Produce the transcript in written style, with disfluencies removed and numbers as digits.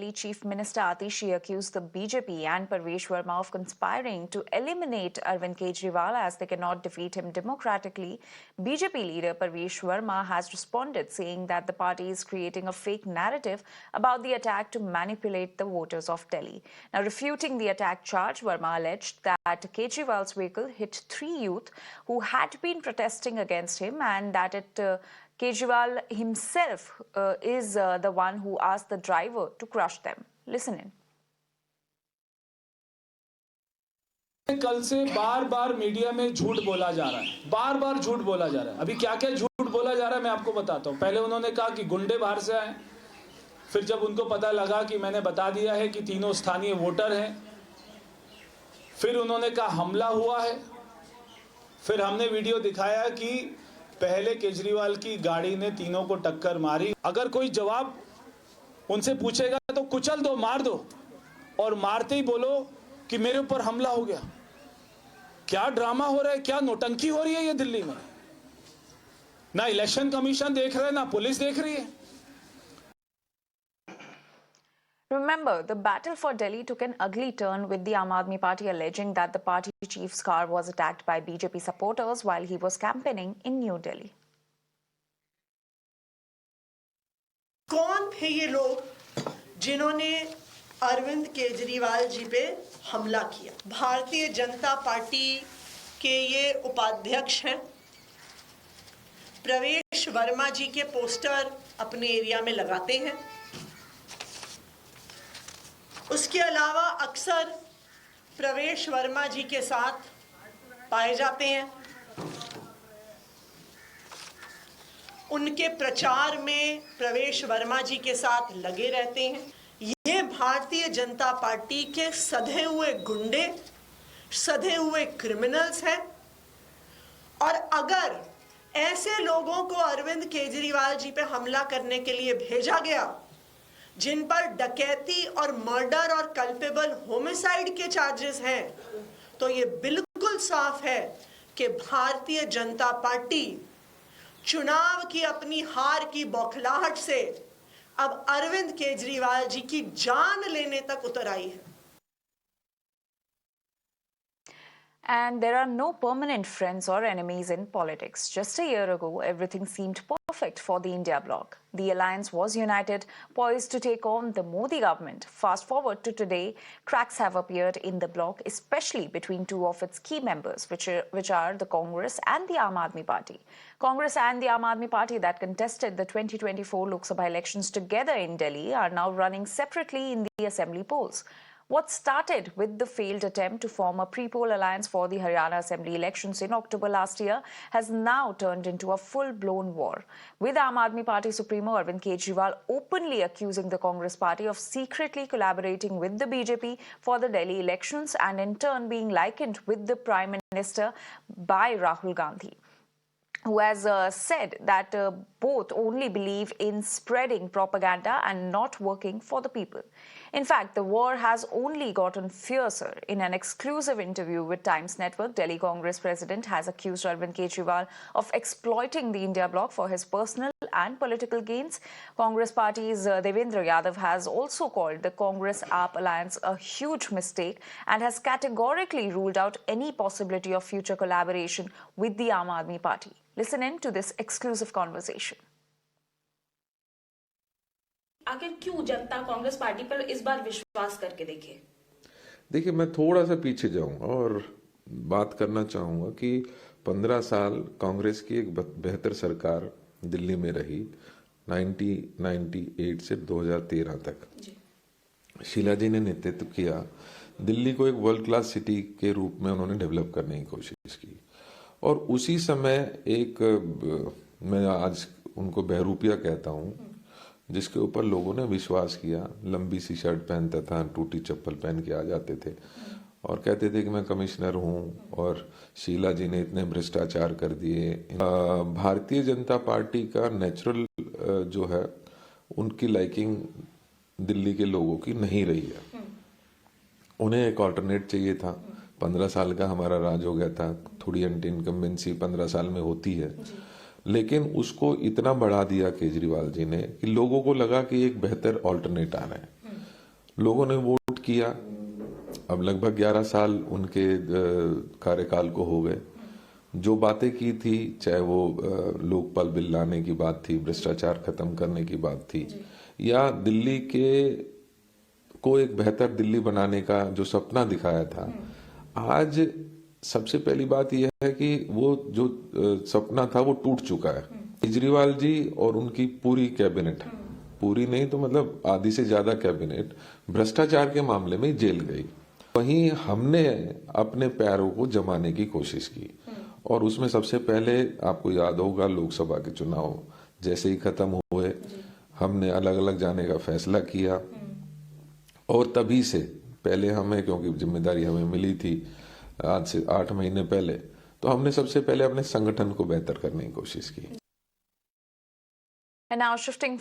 Delhi Chief Minister Atishi accused the BJP and Parvesh Verma of conspiring to eliminate Arvind Kejriwal as they cannot defeat him democratically. BJP leader Parvesh Verma has responded, saying that the party is creating a fake narrative about the attack to manipulate the voters of Delhi. Now, refuting the attack charge, Verma alleged that Kejriwal's vehicle hit 3 youth who had been protesting against him and that Kejriwal himself is the one who asked the driver to crush them. Listen in. कल से बार बार media में झूठ बोला जा रहा है, बार बार झूठ बोला जा रहा है। अभी क्या क्या झूठ बोला जा रहा है मैं आपको बताता हूँ। पहले उन्होंने कहा कि गुंडे बाहर से आए, फिर जब उनको पता लगा कि मैंने बता दिया है कि तीनों स्थानीय वोटर हैं, फिर उन्होंने कहा हमला हुआ है। फिर हमने वीडियो दिखाया कि पहले केजरीवाल की गाड़ी ने तीनों को टक्कर मारी। अगर कोई जवाब उनसे पूछेगा तो कुचल दो, मार दो, और मारते ही बोलो कि मेरे ऊपर हमला हो गया। क्या ड्रामा हो रहा है, क्या नौटंकी हो रही है ये दिल्ली में। ना इलेक्शन कमीशन देख रहा है, ना पुलिस देख रही है। Remember, the battle for Delhi took an ugly turn with the Aam Aadmi Party alleging that the party chief's car was attacked by BJP supporters while he was campaigning in New Delhi. कौन थे ये लोग जिन्होंने अरविंद केजरीवाल जी पे हमला किया? Bharatiya Janata party के ये उपाध्यक्ष हैं। प्रवेश वर्मा जी के पोस्टर अपने एरिया में लगाते हैं। उसके अलावा अक्सर प्रवेश वर्मा जी के साथ पाए जाते हैं। उनके प्रचार में प्रवेश वर्मा जी के साथ लगे रहते हैं। ये भारतीय जनता पार्टी के सधे हुए गुंडे, सधे हुए क्रिमिनल्स हैं। और अगर ऐसे लोगों को अरविंद केजरीवाल जी पे हमला करने के लिए भेजा गया, जिन पर डकैती और मर्डर और कल्पेबल होमिसाइड के चार्जेस हैं, तो ये बिल्कुल साफ है कि भारतीय जनता पार्टी चुनाव की अपनी हार की बौखलाहट से अब अरविंद केजरीवाल जी की जान लेने तक उतर आई है। And there are no permanent friends or enemies in politics. Just a year ago, everything seemed perfect for the India bloc. The alliance was united, poised to take on the Modi government. Fast forward to today, cracks have appeared in the bloc, especially between two of its key members, which are the Congress and the Aam Aadmi Party. Congress and the Aam Aadmi Party that contested the 2024 Lok Sabha elections together in Delhi are now running separately in the assembly polls. What started with the failed attempt to form a pre-poll alliance for the Haryana Assembly elections in October last year has now turned into a full-blown war, with Aam Aadmi Party Supremo Arvind Kejriwal openly accusing the Congress Party of secretly collaborating with the BJP for the Delhi elections and in turn being likened with the Prime Minister by Rahul Gandhi, who has said that both only believe in spreading propaganda and not working for the people. In fact, the war has only gotten fiercer. In an exclusive interview with Times Network, Delhi Congress President has accused Arvind Kejriwal of exploiting the India bloc for his personal and political gains. Congress Party's Devendra Yadav has also called the Congress-AAP alliance a huge mistake and has categorically ruled out any possibility of future collaboration with the Aam Aadmi Party. Listen in to this exclusive conversation. आखिर क्यों जनता Congress party पर इस बार विश्वास करके देखे? देखिए, मैं थोड़ा सा पीछे जाऊंगा और बात करना चाहूंगा कि 15 साल कांग्रेस की एक बेहतर सरकार दिल्ली में रही, 1998 से 2013 तक। शीला जी ने नेतृत्व किया। दिल्ली को एक वर्ल्ड क्लास सिटी के रूप में उन्होंने डेवलप करने की कोशिश की और उसी समय एक, मैं आज उनको बहरूपिया कहता हूँ, जिसके ऊपर लोगों ने विश्वास किया। लंबी सी शर्ट पहनता था, टूटी चप्पल पहन के आ जाते थे और कहते थे कि मैं कमिश्नर हूँ और शीला जी ने इतने भ्रष्टाचार कर दिए। भारतीय जनता पार्टी का नेचुरल जो है, उनकी लाइकिंग दिल्ली के लोगों की नहीं रही है। उन्हें एक ऑल्टरनेट चाहिए था। 15 साल का हमारा राज हो गया था, थोड़ी एंटी इनकम्बेंसी 15 साल में होती है, लेकिन उसको इतना बढ़ा दिया केजरीवाल जी ने कि लोगों को लगा कि एक बेहतर ऑल्टरनेट आ रहा है। लोगों ने वोट किया। अब लगभग 11 साल उनके कार्यकाल को हो गए। जो बातें की थी, चाहे वो लोकपाल बिल लाने की बात थी, भ्रष्टाचार खत्म करने की बात थी, या दिल्ली को एक बेहतर दिल्ली बनाने का जो सपना दिखाया था, आज सबसे पहली बात यह है कि वो जो सपना था वो टूट चुका है। केजरीवाल जी और उनकी पूरी कैबिनेट, पूरी नहीं तो मतलब आधी से ज्यादा कैबिनेट भ्रष्टाचार के मामले में जेल गई। वहीं हमने अपने पैरों को जमाने की कोशिश की, और उसमें सबसे पहले आपको याद होगा लोकसभा के चुनाव जैसे ही खत्म हुए, हमने अलग अलग जाने का फैसला किया। और तभी से पहले हमें, क्योंकि जिम्मेदारी हमें मिली थी आज से 8 महीने पहले, तो हमने सबसे पहले अपने संगठन को बेहतर करने की कोशिश की। And now shifting